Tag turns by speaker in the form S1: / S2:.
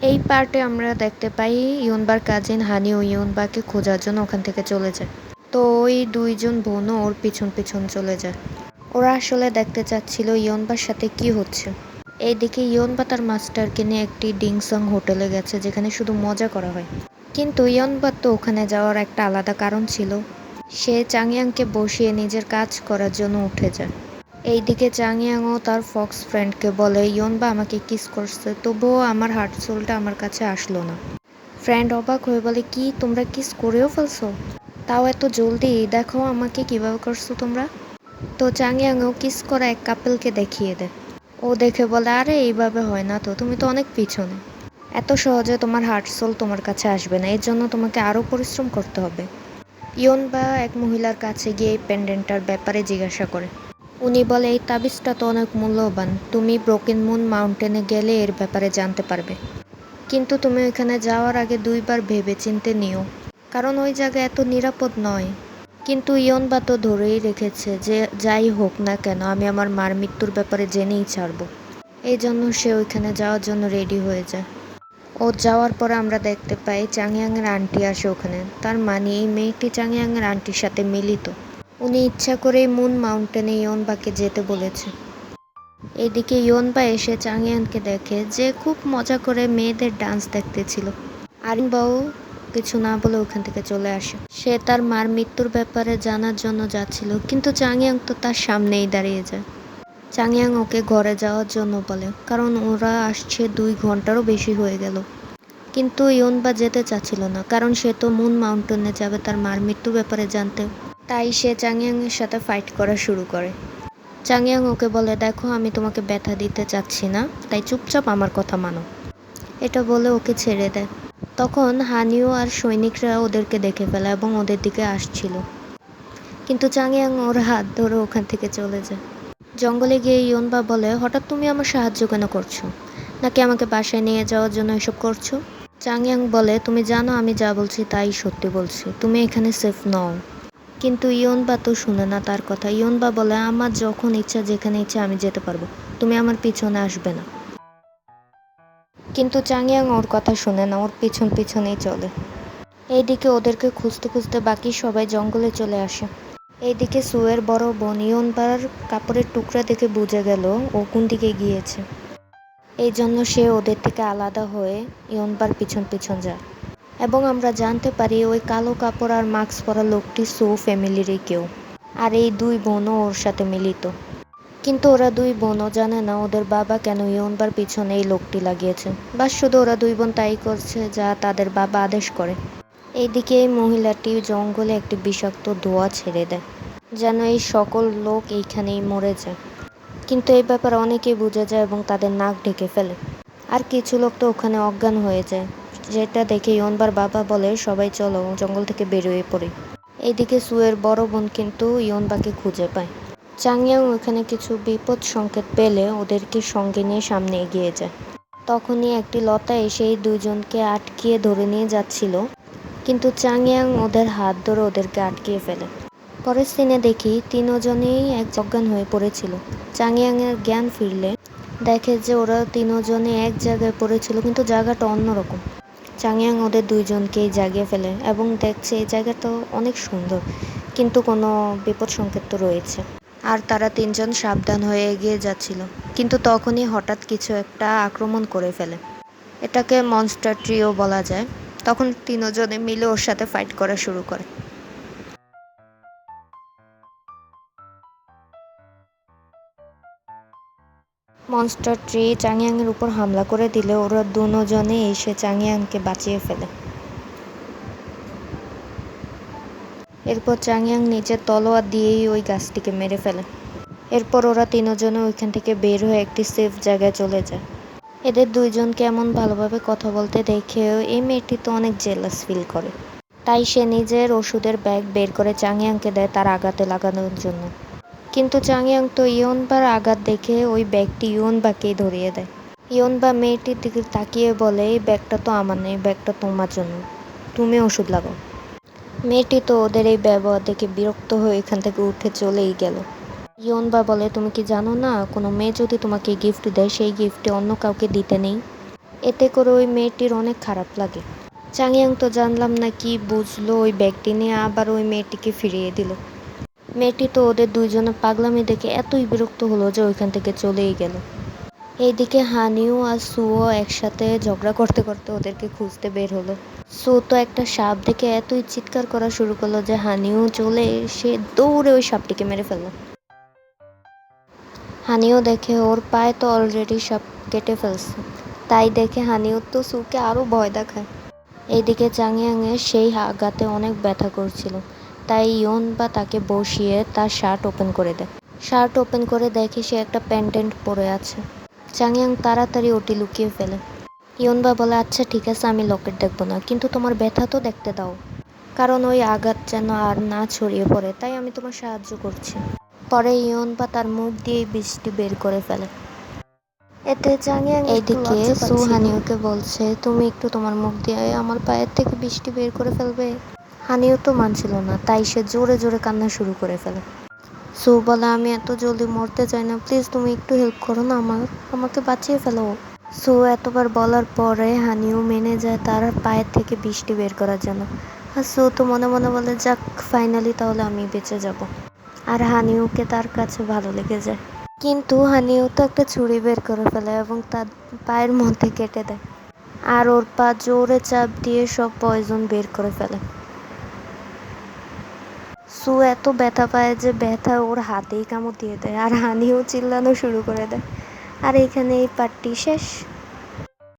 S1: এই পার্টে আমরা দেখতে পাই ইয়নবার কাজিন হানি ও ইয়নবাকে খোঁজার জন্য ওখান থেকে চলে যায়। তো ওই দুইজন বোনও ওর পিছন পিছন চলে যায়। ওরা আসলে দেখতে চাচ্ছিল ইয়নবার সাথে কি হচ্ছে। এইদিকে ইয়নবা তার মাস্টারকে নিয়ে একটি ডিংসং হোটেলে গেছে, যেখানে শুধু মজা করা হয়। কিন্তু ইয়নবার তো ওখানে যাওয়ার একটা আলাদা কারণ ছিল। সে চাংয়াংকে বসিয়ে নিজের কাজ করার জন্য উঠে যায়। এইদিকে চাংয়াংও তার ফক্স ফ্রেন্ডকে বলে ইয়নবা আমাকে কিস করছে, তবুও আমার হার্ট সোলটা আমার কাছে আসলো না। ফ্রেন্ড অবাক হয়ে বলে, কি তোমরা কিস করেও ফেলছো? তাও এত জলদি? দেখো আমাকে কিভাবে করছো তোমরা। তো চাংয়াংও কিস করা এক কাপলকে দেখিয়ে দেয়। ও দেখে বলে, আরে এইভাবে হয় না তো, তুমি তো অনেক পিছনে। এত সহজে তোমার হার্ট সোল তোমার কাছে আসবে না, এর জন্য তোমাকে আরও পরিশ্রম করতে হবে। ইয়নবা এক মহিলার কাছে গিয়ে এই পেন্ডেন্টটার ব্যাপারে জিজ্ঞাসা করে। উনি বলে, এই তাবিজটা তো অনেক মূল্যবান, তুমি ব্রোকেন মুন মাউন্টেনে গেলে এর ব্যাপারে জানতে পারবে। কিন্তু তুমি ওইখানে যাওয়ার আগে দুইবার ভেবে চিনতে নিও, কারণ ওই জায়গা এত নিরাপদ নয়। কিন্তু ইয়নবা তো ধরেই রেখেছে যে যাই হোক না কেন আমি আমার মার মৃত্যুর ব্যাপারে জেনেই ছাড়ব। এই জন্য সে ওইখানে যাওয়ার জন্য রেডি হয়ে যায়। ও যাওয়ার পরে আমরা দেখতে পাই চাংয়াংয়ের আন্টি আসে ওখানে। তার মানে এই মেয়েটি চাংয়াংয়ের আন্টির সাথে মিলিত। উনি ইচ্ছা করেই মুন মাউন্টেনে ইয়নবাকে যেতে বলেছে। এদিকে ইয়নবা এসে চাংয়াংকে দেখে যে খুব মজা করে মেয়েদের ডান্স দেখতেছিল। আরিনবাও কিছু না বলে ওখান থেকে চলে আসে। সে তার মার মৃত্যুর ব্যাপারে জানার জন্য যাচ্ছিল, কিন্তু চাংয়াং তো তার সামনেই দাঁড়িয়ে যায়। চাংয়াং ওকে ঘরে যাওয়ার জন্য বলে, কারণ ওরা আসছে 2 ঘন্টারও বেশি হয়ে গেল। কিন্তু ইয়নবা যেতে চাচ্ছিল না, কারণ সে তো মুন মাউন্টেনে যাবে তার মার মৃত্যুর ব্যাপারে জানতে। তাই সে চাংয়াংয়ের সাথে ফাইট করা শুরু করে। চাংয়াং ওকে বলে, দেখো আমি তোমাকে ব্যথা দিতে চাচ্ছি না, তাই চুপচাপ আমার কথা মানো। এটা বলে ওকে ছেড়ে দেয়। তখন হানিও আর সৈনিকরা ওদেরকে দেখে ফেলে এবং ওদের দিকে আসছিল। কিন্তু চাংয়াং ওর হাত ধরে ওখান থেকে চলে যায়। জঙ্গলে গিয়ে ইয়নবা বলে, হঠাৎ তুমি আমার সাহায্য কেন করছো? নাকি আমাকে বাসায় নিয়ে যাওয়ার জন্য এসব করছো? চাংয়াং বলে, তুমি জানো আমি যা বলছি তাই সত্যি বলছি, তুমি এখানে সেফ নও। কিন্তু ইয়নবা তো শুনে না তার কথা। ইয়নবা বলে, আমার যখন ইচ্ছা যেখানে ইচ্ছা আমি যেতে পারবো, তুমি আমার পিছনে আসবে না। কিন্তু চাংয়াং ওর কথা শুনে না, ওর পিছন পিছনেই চলে। এইদিকে ওদেরকে খুঁজতে খুঁজতে বাকি সবাই জঙ্গলে চলে আসে। এইদিকে সুয়ের বড় বোন ইয়নবার কাপড়ের টুকরা দেখে বুঝে গেল ও কোন দিকে গিয়েছে। এই জন্য সে ওদের থেকে আলাদা হয়ে ইয়নবার পিছন পিছন যায়। এবং আমরা জানতে পারি ওই কালো কাপড় আর মাস্ক পরা লোকটি সু ফ্যামিলিরই কেউ। আর এই 2 বোনও ওর সাথে মিলিত। কিন্তু ওরা 2 বোনও জানে না ওদের বাবা কেন ইয়নবার পিছনে এই লোকটি লাগিয়েছে। বাস শুধু ওরা 2 বোন তাই করছে যা তাদের বাবা আদেশ করে। এইদিকে এই মহিলাটি জঙ্গলে একটি বিষাক্ত ধোঁয়া ছেড়ে দেয়, যেন এই সকল লোক এইখানেই মরে যায়। কিন্তু এই ব্যাপারে অনেকেই বুঝে যায় এবং তাদের নাক ঢেকে ফেলে। আর কিছু লোক তো ওখানে অজ্ঞান হয়ে যায়, যেটা দেখে ইয়নবার বাবা বলে, সবাই চলো জঙ্গল থেকে বেরোয় পড়ি। এইদিকে সুয়ের বড় বোন কিন্তু ইয়নবাকে খুঁজে পায়। চাংয়াং ওখানে কিছু বিপদ সংকেত পেলে ওদেরকে সঙ্গে নিয়ে সামনে এগিয়ে যায়। তখনই একটি লতা এসে এই 2 জনকে আটকিয়ে ধরে নিয়ে যাচ্ছিল, কিন্তু চাংয়াং ওদের হাত ধরে ওদেরকে আটকিয়ে ফেলে। পরের সিনে দেখি 3 জনেই এক অজ্ঞান হয়ে পড়েছিল। চাংয়াংয়ের জ্ঞান ফিরলে দেখে যে ওরা 3 জনে এক জায়গায় পড়েছিল, কিন্তু জায়গাটা অন্যরকম। চাংয়াং ওদের 2 জনকেই জাগিয়ে ফেলে এবং দেখছে এই জায়গাটা অনেক সুন্দর, কিন্তু কোনো বিপদ সংকেত তো রয়েছে। আর তারা 3 জন সাবধান হয়ে এগিয়ে যাচ্ছিল, কিন্তু তখনই হঠাৎ কিছু একটা আক্রমণ করে ফেলে। এটাকে মনস্টার ট্রিও বলা যায়। তখন 3 জনে মিলে ওর সাথে ফাইট করা শুরু করে। মনস্টার ট্রি চাংয়াংয়ের উপর হামলা করে দিলে ওরা 2 জনে এসে চাংয়াংকে বাঁচিয়ে ফেলে। এরপর চাংয়াং নিজের তলোয়ার দিয়েই ওই গাছটিকে মেরে ফেলে। এরপর ওরা 3 জনে ওইখান থেকে বের হয়ে একটি সেফ জায়গায় চলে যায়। এদের 2 জনকে এমন ভালোভাবে কথা বলতে দেখেও এই মেয়েটি তো অনেক জেলাস ফিল করে। তাই সে নিজের ওষুধের ব্যাগ বের করে চাংয়াংকে দেয় তার আঘাতে লাগানোর জন্য। কিন্তু চাংয়াং তো ইয়নবার আঘাত দেখে ওই ব্যাগটি ইয়নবাকেই ধরিয়ে দেয়। ইয়নবা মেয়েটির দিকে তাকিয়ে বলে, এই ব্যাগটা তো আমার নেই, ব্যাগটা তোমার জন্য, তুমি ওষুধ লাগাও। মেয়েটি তো ওদের এই ব্যবহার দেখে বিরক্ত হয়ে এখান থেকে উঠে চলেই গেল। ইয়নবা বলে, তুমি কি জানো না কোনো মেয়ে যদি তোমাকে গিফট দেয় সেই গিফটে অন্য কাউকে দিতে নেই? এতে করে ওই মেয়েটির অনেক খারাপ লাগে। চাংয়াং তো জানলাম না কি বুঝলো, ওই ব্যাগটি নিয়ে আবার ওই মেয়েটিকে ফিরিয়ে দিল। মেয়েটি তো ওদের দুইজনের পাগলামি দেখে এতই বিরক্ত হলো যে ওইখান থেকে চলেই গেল। এইদিকে হানিও আর সুও একসাথে ঝগড়া করতে করতে ওদেরকে খুঁজতে বের হলো। সু তো একটা সাপ দেখে এতই চিৎকার করা শুরু করলো যে হানিও চলে এসে দৌড়ে ওই সাপটিকে মেরে ফেললো। হানিও দেখে ওর পায়ে তো অলরেডি সাপ কেটে ফেলছে, তাই দেখে হানিও তো সুকে আরও ভয় দেখায়। এইদিকে চাংয়াংয়ের সেই আঘাতে অনেক ব্যথা করছিল, তাই ইয়নবা তাকে বসিয়ে তার শার্ট ওপেন করে দেয়। শার্ট ওপেন করে দেখে সে একটা প্যান্টেন্ট পরে আছে। চাংয়াং তাড়াতাড়ি ওটি লুকিয়ে ফেলে। ইয়নবা বলে, আচ্ছা ঠিক আছে, আমি লকেট দেখবো না, কিন্তু তোমার ব্যথা তো দেখতে দাও, কারণ ওই আঘাত যেন আর না ছড়িয়ে পড়ে, তাই আমি তোমার সাহায্য করছি। পরে ইয়নবা তার মুখ দিয়ে বৃষ্টি বের করে ফেলে। এতে চাংয়াং এইদিকে সু হানিওকে বলছে, তুমি একটু তোমার মুখ দিয়ে আমার পায়ের থেকে বৃষ্টি বের করে ফেলবে। হানিও তো মানছিল না, তাই সে জোরে জোরে কান্না শুরু করে ফেলে। সু বলে, আমি এত জলদি মরতে চাই না, প্লিজ তুমি একটু হেল্প করো না, আমাকে বাঁচিয়ে ফেলো। সু এতবার বলার পরে হানিও মেনে যায় তার পায়ের থেকে বৃষ্টি বের করার জন্য। আর সু তো মনে মনে বলে, যাক ফাইনালি তাহলে আমি বেঁচে যাব। আর হানিওকে তার কাছে ভালো লেগে যায়। কিন্তু হানিও তো একটা ছুরি বের করে ফেলে এবং তার পায়ের মধ্যে কেটে দেয়, আর ওর পা জোরে চাপ দিয়ে সব পয়জন বের করে ফেলে। সু এত ব্যথা পায় যে ব্যথা ওর হাতেই কামড় দিয়ে দেয়, আর হানিও চিল্লানো শুরু করে দেয়। আর এখানে এই পার্টটি শেষ।